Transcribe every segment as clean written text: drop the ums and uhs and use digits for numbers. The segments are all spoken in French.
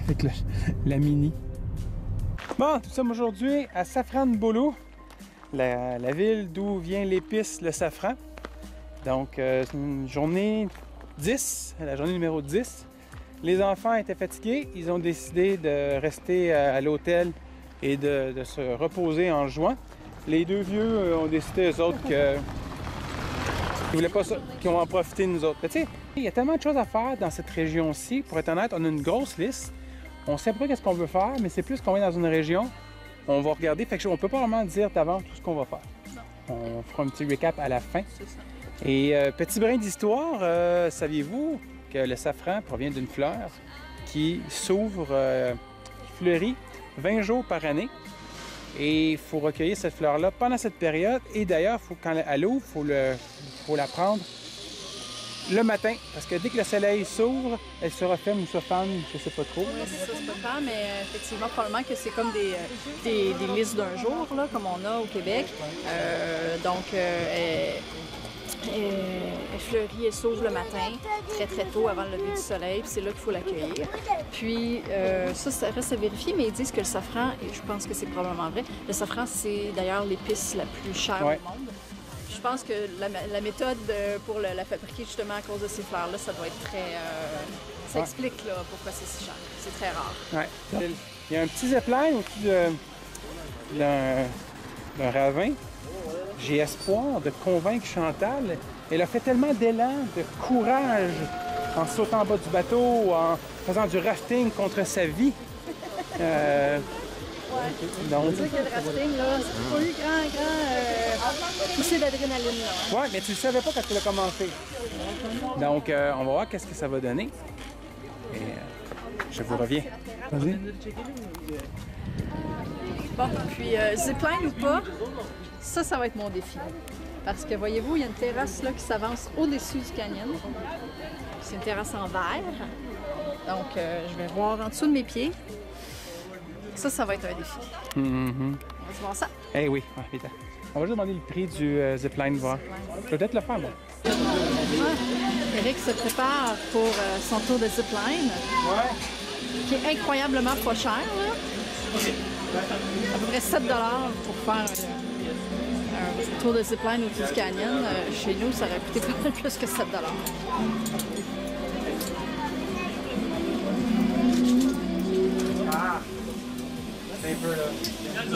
avec la mini. Bon, nous sommes aujourd'hui à Safranbolo, la ville d'où vient l'épice, le safran. Donc, c'est une journée 10, la journée numéro 10. Les enfants étaient fatigués, ils ont décidé de rester à l'hôtel et de se reposer en juin. Les deux vieux ont décidé, eux autres, qu'ils voulaient pas ça, qu'ils vont en profiter de nous autres. Mais tu sais, il y a tellement de choses à faire dans cette région-ci. Pour être honnête, on a une grosse liste. On sait pas qu'est-ce qu'on veut faire, mais c'est plus qu'on est dans une région, on va regarder. Fait que on peut pas vraiment dire d'avance tout ce qu'on va faire. Non. On fera un petit recap à la fin. C'est ça. Et petit brin d'histoire, saviez-vous que le safran provient d'une fleur qui s'ouvre, qui fleurit 20 jours par année. Et il faut recueillir cette fleur-là pendant cette période. Et d'ailleurs, quand elle ouvre, il faut la prendre le matin. Parce que dès que le soleil s'ouvre, elle se referme ou se ferme, je sais pas trop. Oui, c'est ça, c'est pas clair, mais effectivement, probablement que c'est comme des listes d'un jour, là, comme on a au Québec. Elle fleurit et s'ouvre le matin, très très tôt avant le lever du soleil, puis c'est là qu'il faut l'accueillir. Puis ça reste à vérifier, mais ils disent que le safran, et je pense que c'est probablement vrai, le safran c'est d'ailleurs l'épice la plus chère au monde. Je pense que la méthode pour la fabriquer justement à cause de ces fleurs-là, ça doit être très... ça explique là, pourquoi c'est si cher. C'est très rare. Ouais. Il y a un petit zipline au-dessus d'un ravin. J'ai espoir de convaincre Chantal. Elle a fait tellement d'élan, de courage en sautant en bas du bateau, en faisant du rafting contre sa vie. Donc, c'est sûr que le rafting, là, c'est pas eu grand poussée d'adrénaline. Oui, mais tu ne le savais pas quand tu l'as commencé. Donc, on va voir qu'est-ce que ça va donner. Et je vous reviens. Vas-y. Bon, puis zipline ou pas, ça va être mon défi. Parce que voyez-vous, il y a une terrasse là qui s'avance au-dessus du canyon. C'est une terrasse en verre. Donc, je vais voir en dessous de mes pieds. Ça va être un défi. On va se voir ça. Eh oui, vite. On va juste demander le prix du zipline, voir. Je vais peut-être le faire, moi. Eric se prépare pour son tour de zipline. Ouais. Qui est incroyablement pas cher, là. Okay. À peu près 7 $ pour faire un tour de zipline au-dessus du canyon. Chez nous, ça aurait coûté pas mal plus que 7 $. Ah! C'est un peu là. Il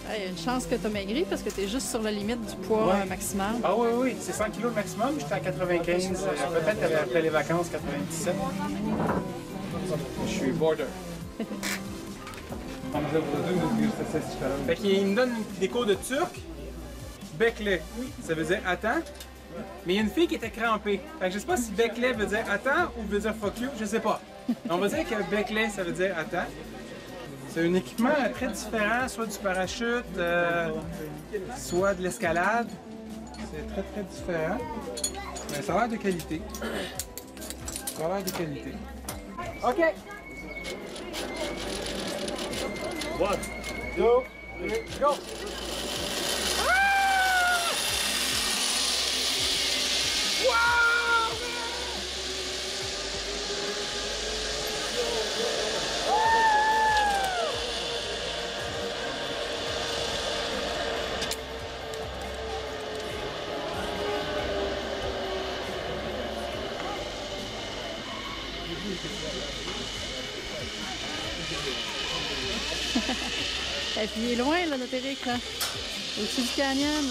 y a une chance que tu as maigri parce que tu es juste sur la limite du poids maximum. Ah oui, c'est 100 kg maximum. J'étais à 95, peut-être après les vacances, 97. Je suis border. Fait qu'il me donne des cours de turc. Bekle, ça veut dire attends. Mais il y a une fille qui était crampée. Fait que je sais pas si Bekle veut dire attends ou veut dire fuck you, je sais pas. On va dire que Bekle, ça veut dire attends. C'est un équipement très différent, soit du parachute, soit de l'escalade. C'est très très différent. Mais ça a l'air de qualité. Ça a l'air de qualité. OK! 1, 2, 3, go! Et puis il est loin là, notre Eric, là. Au-dessus du canyon.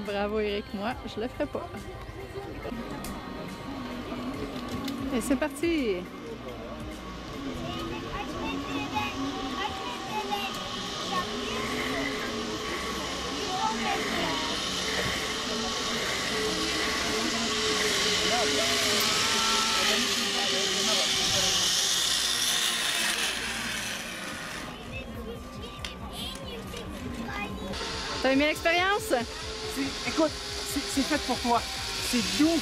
Bravo Eric, moi, je le ferai pas. Et c'est parti! T'as aimé l'expérience? Écoute, c'est fait pour toi. C'est doux.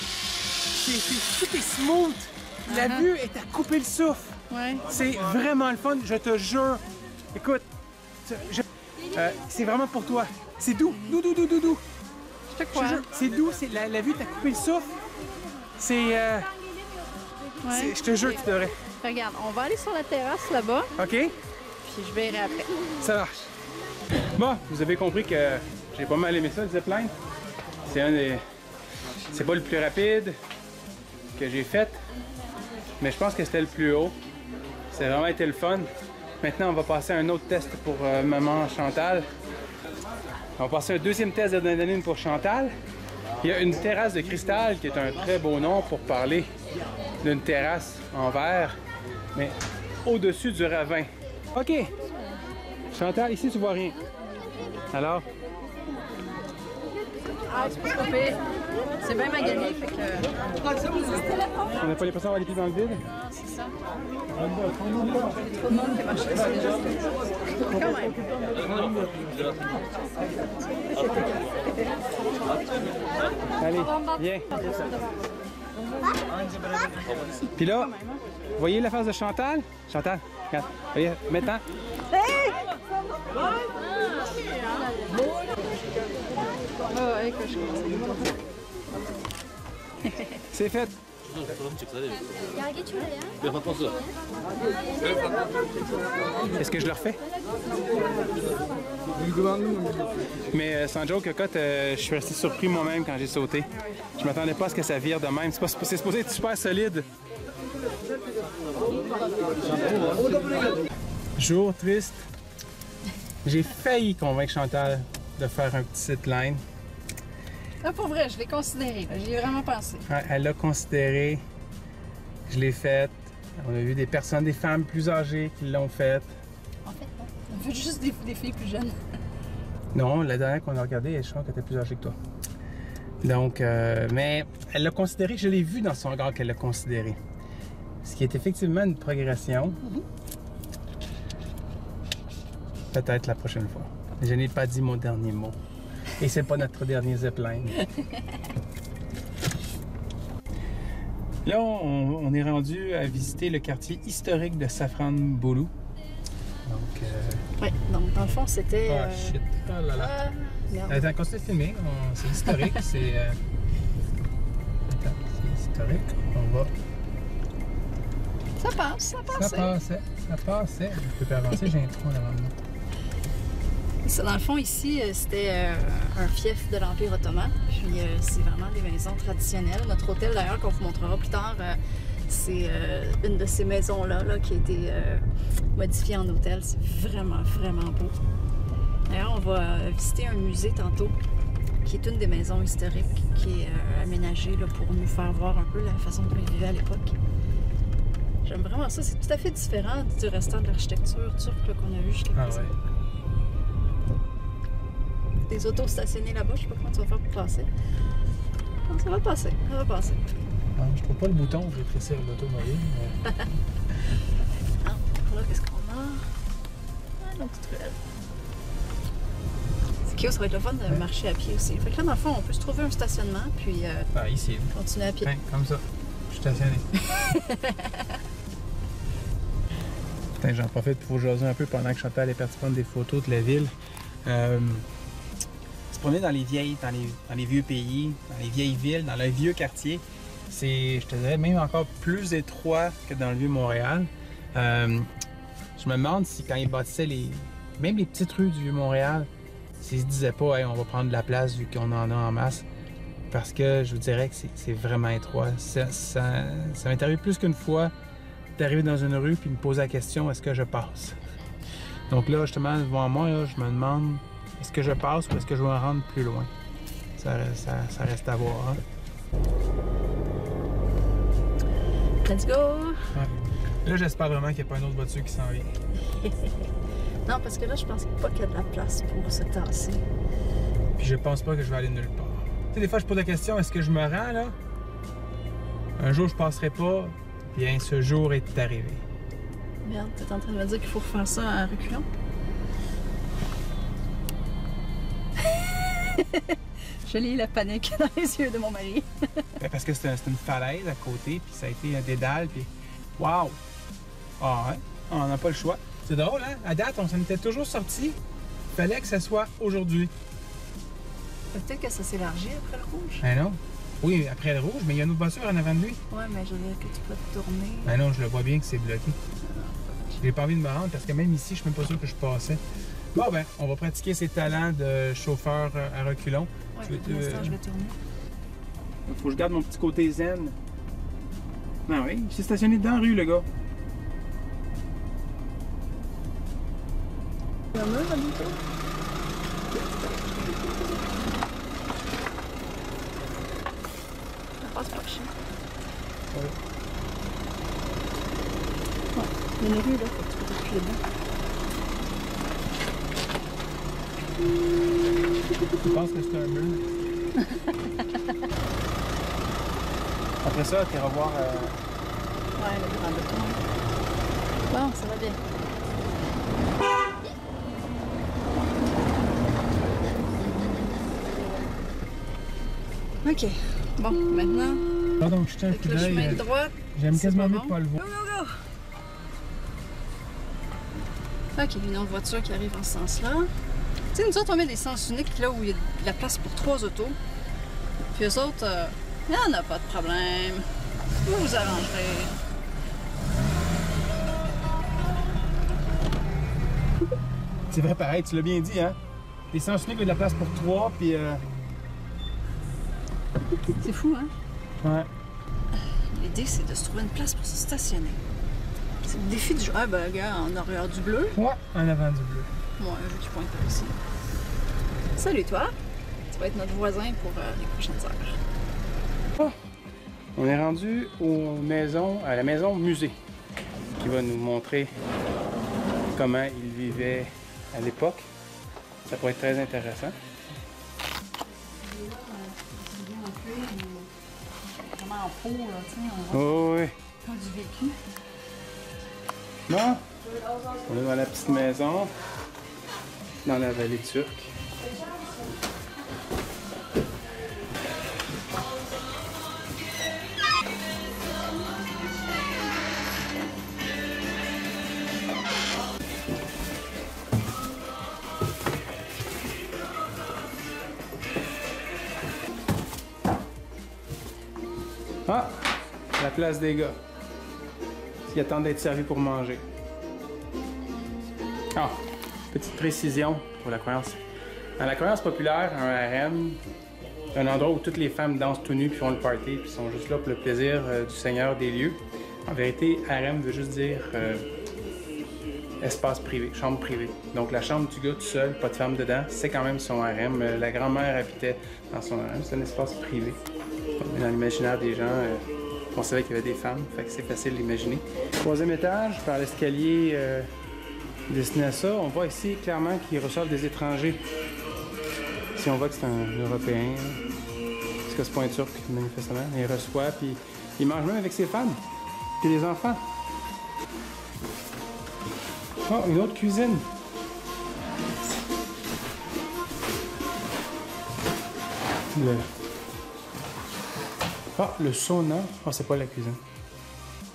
Tout est smooth. La vue est à couper le souffle. Ouais. C'est vraiment le fun, je te jure. Écoute, c'est vraiment pour toi. C'est doux, doux. Je te quoi. C'est doux, la vue, t'as coupé le souffle. C'est... Ouais. Je te jure que tu devrais. Regarde, on va aller sur la terrasse là-bas, OK? puis je verrai après. Ça marche. Bon, vous avez compris que j'ai pas mal aimé ça, le zipline. C'est un des... C'est pas le plus rapide que j'ai fait, mais je pense que c'était le plus haut. Ça a vraiment été le fun. Maintenant, on va passer à un autre test pour maman Chantal. On va passer à un deuxième test d'adrénaline pour Chantal. Il y a une terrasse de cristal qui est un très beau nom pour parler d'une terrasse en verre, mais au-dessus du ravin. OK. Chantal, ici, tu vois rien. Alors? Ah, c'est pas pire. C'est bien magané, fait que... On n'a pas l'impression d'avoir les pieds dans le vide? Ah, c'est ça. Trop de monde qui a marché dessus déjà. Quand même. Allez, viens. Puis là, vous voyez la face de Chantal? Chantal, regarde. Voyez, maintenant. Ah ouais, que je commence. C'est fait. Est-ce que je le refais? Mais sans joke, cocotte, je suis resté surpris moi-même quand j'ai sauté. Je m'attendais pas à ce que ça vire de même. C'est supposé être super solide. Jour triste. J'ai failli convaincre Chantal de faire un petit zipline. Ah, pour vrai, je l'ai considéré. J'y ai vraiment pensé. Ouais, elle l'a considéré. Je l'ai faite. On a vu des personnes, des femmes plus âgées qui l'ont faite. En fait, non. On veut juste des filles plus jeunes. Non, la dernière qu'on a regardée, je crois qu'elle était plus âgée que toi. Donc, mais elle l'a considéré, je l'ai vu dans son regard qu'elle l'a considéré. Ce qui est effectivement une progression. Peut-être la prochaine fois. Je n'ai pas dit mon dernier mot. Et c'est pas notre dernier zipline. Là, on est rendu à visiter le quartier historique de Safran Bolo. Donc, Oui, donc dans le fond, c'était... oh shit, oh là là. Merde. Attends, continue de filmer. C'est historique, c'est... Attends, c'est historique. On va... Ça passe, ça passe. Ça passait. Je peux pas avancer, j'ai un trou devant moi. Dans le fond, ici, c'était un fief de l'Empire ottoman. Puis c'est vraiment des maisons traditionnelles. Notre hôtel, d'ailleurs, qu'on vous montrera plus tard, c'est une de ces maisons-là là, qui a été modifiée en hôtel. C'est vraiment, vraiment beau. D'ailleurs, on va visiter un musée tantôt, qui est une des maisons historiques qui est aménagée là, pour nous faire voir un peu la façon dont ils vivaient à l'époque. J'aime vraiment ça. C'est tout à fait différent du restant de l'architecture turque qu'on a vu jusqu'à présent. Ah ouais. Des autos stationnées là-bas, je sais pas comment tu vas faire pour passer. Non, ça va passer, ça va passer. Non, je trouve pas le bouton pour rétrécir l'automobile. Mais... Ah, là, qu'est-ce qu'on a? Ah, nos petites ruelles. C'est cute, ça va être le fun de marcher à pied aussi. Fait que là, dans le fond, on peut se trouver un stationnement, puis ah, ici. continuer à pied. Hein, comme ça. Je suis stationné. Putain, j'en profite pour jaser un peu pendant que Chantal est partie prendre des photos de la ville. Se promener dans les vieux pays, dans les vieilles villes, dans le vieux quartier, c'est, je te dirais, même encore plus étroit que dans le vieux Montréal. Je me demande si quand ils bâtissaient même les petites rues du vieux Montréal, s'ils se disaient pas, hey, on va prendre de la place vu qu'on en a en masse. Parce que je vous dirais que c'est vraiment étroit. Ça m'est arrivé plus qu'une fois d'arriver dans une rue puis me poser la question, est-ce que je passe? Donc là, justement, devant moi, là, je me demande, est-ce que je passe ou est-ce que je vais me rendre plus loin? Ça reste à voir. Hein? Let's go! Ouais. Là, j'espère vraiment qu'il n'y a pas une autre voiture qui s'en vient. Non, parce que là, je pense pas qu'il y a de la place pour se tasser. Puis je pense pas que je vais aller nulle part. Tu sais, des fois, je pose la question, est-ce que je me rends là? Un jour, je passerai pas. Bien, ce jour est arrivé. Merde, t'es en train de me dire qu'il faut refaire ça en reculant? Je lis la panique dans les yeux de mon mari. Ben, parce que c'est une falaise à côté, puis ça a été un dédale, puis waouh! Ah ouais, on n'a pas le choix. C'est drôle, hein? À date, on s'en était toujours sorti. Il fallait que ça soit aujourd'hui. Peut-être que ça s'élargit après le rouge. Ben non. Oui, après le rouge, mais il y a une autre voiture en avant de lui. Ouais, mais je veux dire que tu peux te tourner. Ben non, je le vois bien que c'est bloqué. J'ai pas envie de me rendre parce que même ici, je suis même pas sûr que je passais. Bon, ben, on va pratiquer ses talents de chauffeur à reculons. Ouais, pour l'instant, je vais tourner. Faut que je garde mon petit côté zen. Ben oui, il s'est stationné dans la rue, le gars. Il y en a un habitant. Ça passe pas cher. Ouais. Ouais, il y a une rue là, faut que tu peux reculer dedans. Je pense que c'est un mur. Après ça, tu iras voir. Ouais, le grand béton. Bon, ça va bien. Ok. Bon, maintenant, Pardon, je tiens un avec coup le chemin d'œil. de droite. J'aime c'est quasiment pas mieux bon. de pas le Go, voir. go, go! Ok, une autre voiture qui arrive en ce sens-là. Tu sais, nous autres, on met des sens uniques là où il y a de la place pour 3 autos. Puis eux autres, il n'y en a pas de problème. Vous vous arrangerez. C'est vrai, pareil, tu l'as bien dit, hein? Les sens uniques, il y a de la place pour 3, puis. C'est fou, hein? Ouais. L'idée, c'est de se trouver une place pour se stationner. C'est le défi du jour. Ah, ben, gars, en arrière du bleu. Ouais, en avant du bleu. Moi, je qui pointe par ici. Salut, toi. Tu vas être notre voisin pour les prochaines heures. Oh. On est rendu à la maison musée, qui va nous montrer comment ils vivaient à l'époque. Ça pourrait être très intéressant. Vraiment en peau, là, tu sais, on voit Oh oui. pas du vécu. Bon, on est dans la petite maison, dans la vallée turque. Ah, la place des gars. Ils attendent d'être servis pour manger. Ah, petite précision pour la croyance. Dans la croyance populaire, un harem, c'est un endroit où toutes les femmes dansent tout nues puis font le party puis sont juste là pour le plaisir du seigneur des lieux. En vérité, harem veut juste dire espace privé, chambre privée. Donc la chambre du gars tout seul, pas de femme dedans, c'est quand même son harem. La grand-mère habitait dans son harem, c'est un espace privé. Dans l'imaginaire des gens, on savait qu'il y avait des femmes, fait que c'est facile d'imaginer. Troisième étage, par l'escalier destiné à ça, on voit ici clairement qu'ils reçoivent des étrangers. Ici, on voit que c'est un Européen, parce que c'est pas un Turc, manifestement. Il reçoit, puis il mange même avec ses femmes, puis les enfants. Oh, une autre cuisine. Le sauna. Oh, c'est pas la cuisine.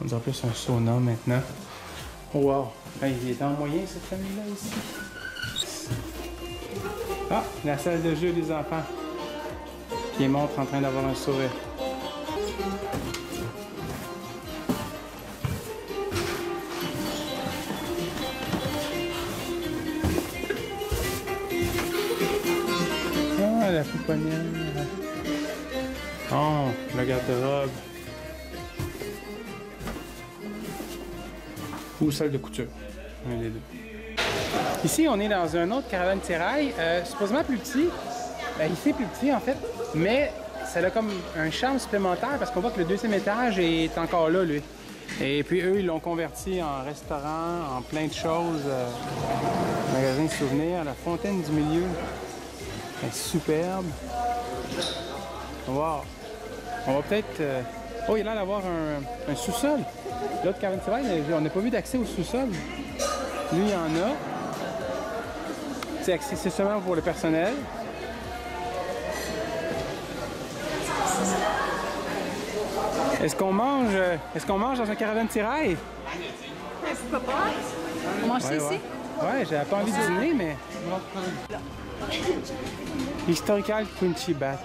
On dirait plus un sauna maintenant. Oh, wow. Hey, il est en moyen, cette famille-là, ici. Ah, la salle de jeu des enfants. Qui montre en train d'avoir un sourire. Ah, la pouponnière. Oh, le garde-robe. Ou salle de couture. Un des deux. Ici, on est dans un autre caravan-sérail, supposément plus petit. Ben, ici, plus petit, en fait. Mais ça a comme un charme supplémentaire parce qu'on voit que le deuxième étage est encore là, lui. Et puis, eux, ils l'ont converti en restaurant, en plein de choses. Magasin de souvenirs, la fontaine du milieu. Elle est superbe. Wow! On va peut-être... Oh, il a l'air d'avoir un sous-sol. L'autre caravan-sérail, on n'a pas vu d'accès au sous-sol. Lui, il y en a. C'est seulement pour le personnel. Est-ce qu'on mange dans un caravan-sérail? Pourquoi pas? On mange ça ici? Ouais, j'avais pas envie de dîner, mais... Historical Quincy Bat.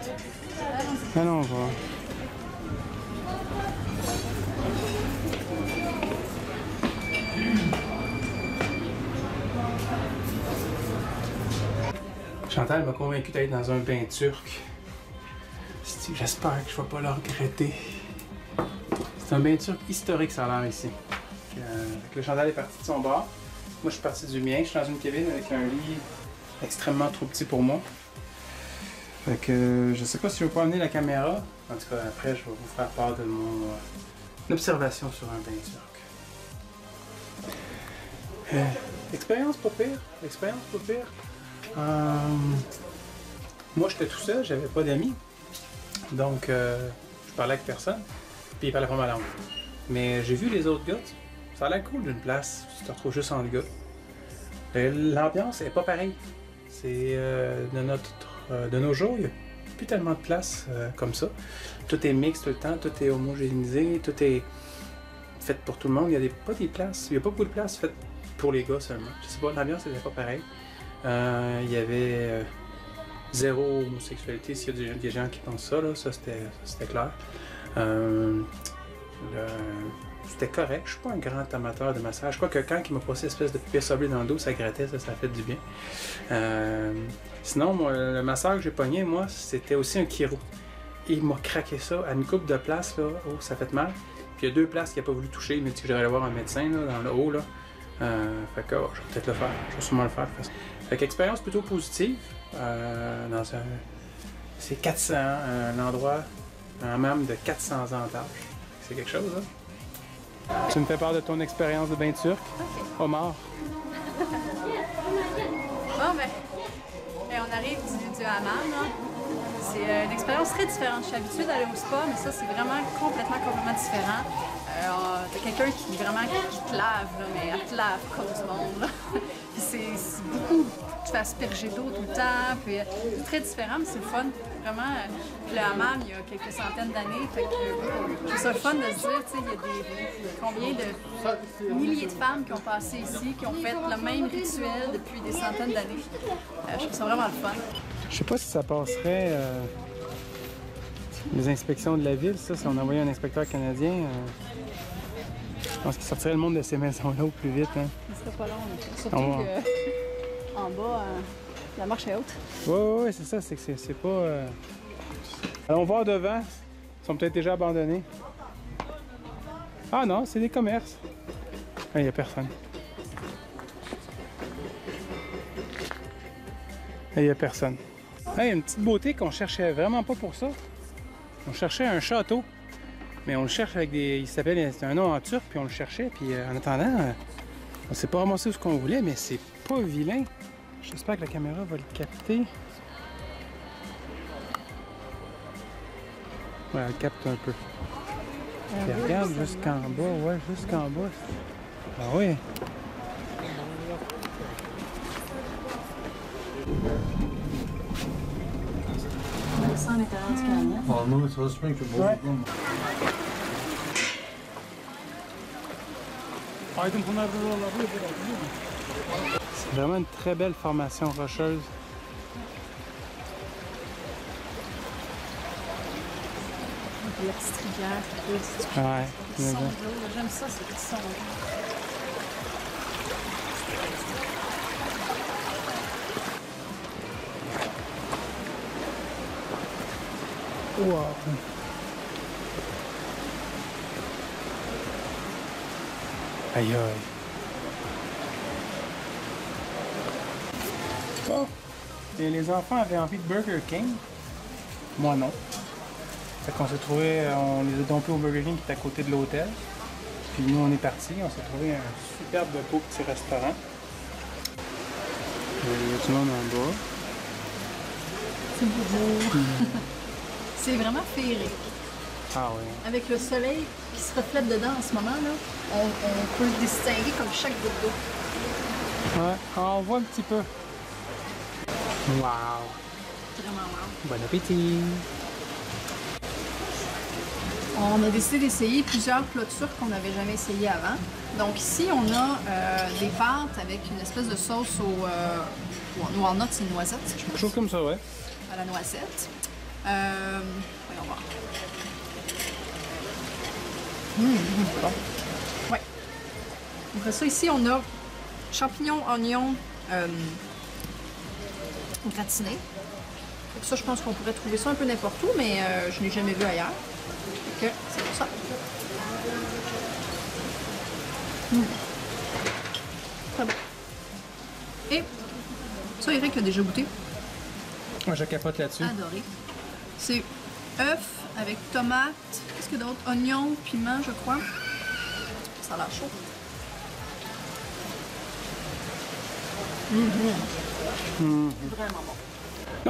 Allons voir. Chantal m'a convaincu d'aller dans un bain turc. J'espère que je ne vais pas le regretter. C'est un bain turc historique, ça a l'air ici. Le Chantal est parti de son bar. Moi, je suis parti du mien. Je suis dans une cabine avec un lit extrêmement trop petit pour moi. Fait que je sais pas si je vais pas amener la caméra. En tout cas, après, je vais vous faire part de mon observation sur un bain turc. Expérience pas pire. Expérience pas pire. Moi, j'étais tout seul, j'avais pas d'amis. Donc, je parlais avec personne. Puis, ils parlaient pas ma langue. Mais j'ai vu les autres gars. Ça a l'air cool d'une place. Tu te retrouves juste entre gars. L'ambiance est pas pareille. C'est de nos jours, il n'y a plus tellement de place comme ça. Tout est mixte tout le temps, tout est homogénéisé, tout est fait pour tout le monde. Il n'y a pas des places, il n'y a pas beaucoup de places faites pour les gars seulement. Je sais pas, l'ambiance n'était pas pareille. Il y avait zéro homosexualité, s'il y a des gens qui pensent ça, là, ça c'était clair. C'était correct, je suis pas un grand amateur de massage. Je crois que quand il m'a passé une espèce de poupée sablée dans le dos, ça grattait, ça a fait du bien. Sinon, moi, le massage que j'ai pogné, moi, c'était aussi un chiro. Il m'a craqué ça à une couple de places, là. Oh, ça fait mal. Puis il y a 2 places qu'il n'a pas voulu toucher. Il m'a dit que j'allais aller voir un médecin, là, dans le haut, là. Fait que, je vais peut-être le faire. Je vais sûrement le faire. Fait qu'expérience plutôt positive. C'est 400, un endroit, un hammam de 400 ans d'âge. C'est quelque chose, hein? Tu me fais part de ton expérience de bain turc? Okay. Omar. Bon, ben, on arrive du hammam, là. C'est une expérience très différente. Je suis habituée d'aller au spa, mais ça, c'est vraiment complètement différent. T'as quelqu'un qui te lave, là, mais elle te lave comme du monde, là. Puis c'est beaucoup, tu fais asperger d'eau tout le temps, puis c'est très différent, mais c'est le fun. Vraiment, le hammam, il y a quelques centaines d'années, fait que je trouve ça le fun de se dire, tu sais, il y a combien de milliers de femmes qui ont passé ici, qui ont fait le même rituel depuis des centaines d'années. Je trouve ça vraiment le fun. Je sais pas si ça passerait les inspections de la ville, ça, si on envoyait un inspecteur canadien. Je pense qu'il sortirait le monde de ces maisons-là au plus vite. Hein. Ce serait pas long, surtout qu'en bas, la marche est haute. Oui, c'est ça, c'est que c'est pas... Allons voir devant, ils sont peut-être déjà abandonnés. Ah non, c'est des commerces. Il n'y a personne. Il n'y a personne. Il y a une petite beauté qu'on cherchait vraiment pas pour ça. On cherchait un château. Mais on le cherche avec des... Il s'appelle... C'est un nom en turc, puis on le cherchait. Puis en attendant, on s'est pas ramassé ce qu'on voulait, mais c'est pas vilain. J'espère que la caméra va le capter. Ouais, elle capte un peu. Puis regarde jusqu'en bas, ouais, jusqu'en bas. Ah oui. On descend à l'intérieur du camion. Ja, nu så springer du bort. C'est vraiment une très belle formation rocheuse. La petite rivière, Ouais. le son de l'eau, j'aime ça, ce petit son. Wow. Aïe aïe. Bon. Et les enfants avaient envie de Burger King. Moi non. Fait qu'on s'est trouvé, on les a dompés au Burger King qui est à côté de l'hôtel. Puis nous on est partis, on s'est trouvé un superbe beau petit restaurant. Il y a du monde en bas. C'est beau. C'est vraiment féerique. Ah oui. Avec le soleil qui se reflète dedans en ce moment, là, on peut le distinguer comme chaque goutte d'eau. Ouais, on voit un petit peu. Wow. Vraiment wow. Bon appétit. On a décidé d'essayer plusieurs plats turcs qu'on n'avait jamais essayé avant. Donc ici, on a des pâtes avec une espèce de sauce Walnut, c'est une noisette, je Quelque pense. chose comme ça, ouais. À la noisette. Voyons voir. Bon. Ouais. Après ça, ici, on a champignons, oignons gratinés. Ça, je pense qu'on pourrait trouver ça un peu n'importe où, mais je ne l'ai jamais vu ailleurs. Donc, c'est pour ça. Très bon. Et ça, Eric a déjà goûté. Moi, je capote là-dessus. Adoré. C'est œuf avec tomate, qu'est-ce que d'autre? Oignon, piment, je crois. Ça a l'air chaud. Vraiment bon.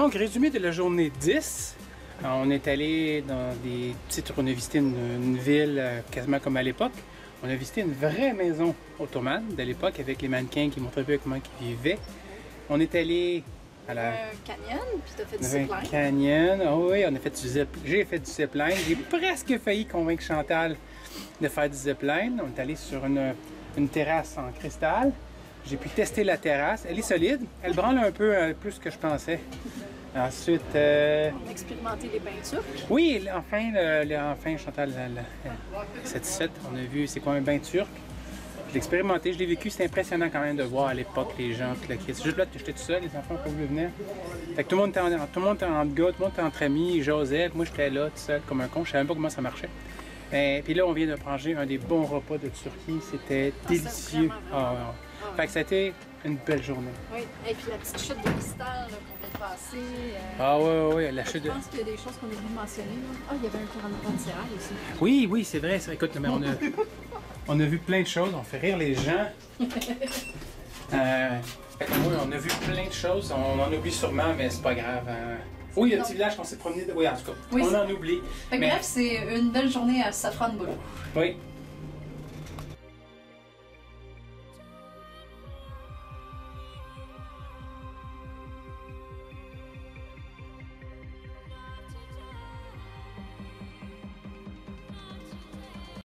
Donc, résumé de la journée 10. On est allé dans des petites... On a visité une ville quasiment comme à l'époque. On a visité une vraie maison ottomane de l'époque avec les mannequins qui montraient un peu comment ils vivaient. On est allé à la... Canyon, puis t'as fait du On avait zipline. un canyon. Oh oui, on a fait du j'ai fait du zipline. J'ai presque failli convaincre Chantal de faire du zipline. On est allé sur une terrasse en cristal. J'ai pu tester la terrasse. Elle est solide. Elle branle un peu plus que je pensais. Ensuite... On a expérimenté les peintures. Oui, enfin Chantal est satisfaite. On a vu c'est quoi un bain turc. Je l'ai expérimenté, je l'ai vécu. C'est impressionnant quand même de voir à l'époque les gens. C'est juste là que j'étais tout seul, les enfants ne pouvaient venir. Fait que tout le monde était entre gars, tout le monde était entre amis, j'osais. Moi j'étais là tout seul comme un con. Je savais même pas comment ça marchait. Puis là, on vient de manger un des bons repas de Turquie. C'était délicieux. Fait que ça a été une belle journée. Oui, et puis la petite chute de cristal qu'on vient de passer. Ah ouais, la chute de... Je pense qu'il y a des choses qu'on a oublié de mentionner. Ah, il y avait un courant de sérail aussi. Oui, c'est vrai. Écoute, mais on a vu plein de choses. On fait rire les gens. Oui, on a vu plein de choses. On en oublie sûrement, mais c'est pas grave. Oui, il y a un petit village qu'on s'est promené. Oui, en tout cas, on en oublie. Bref, c'est une belle journée à Safranbolu. Oui.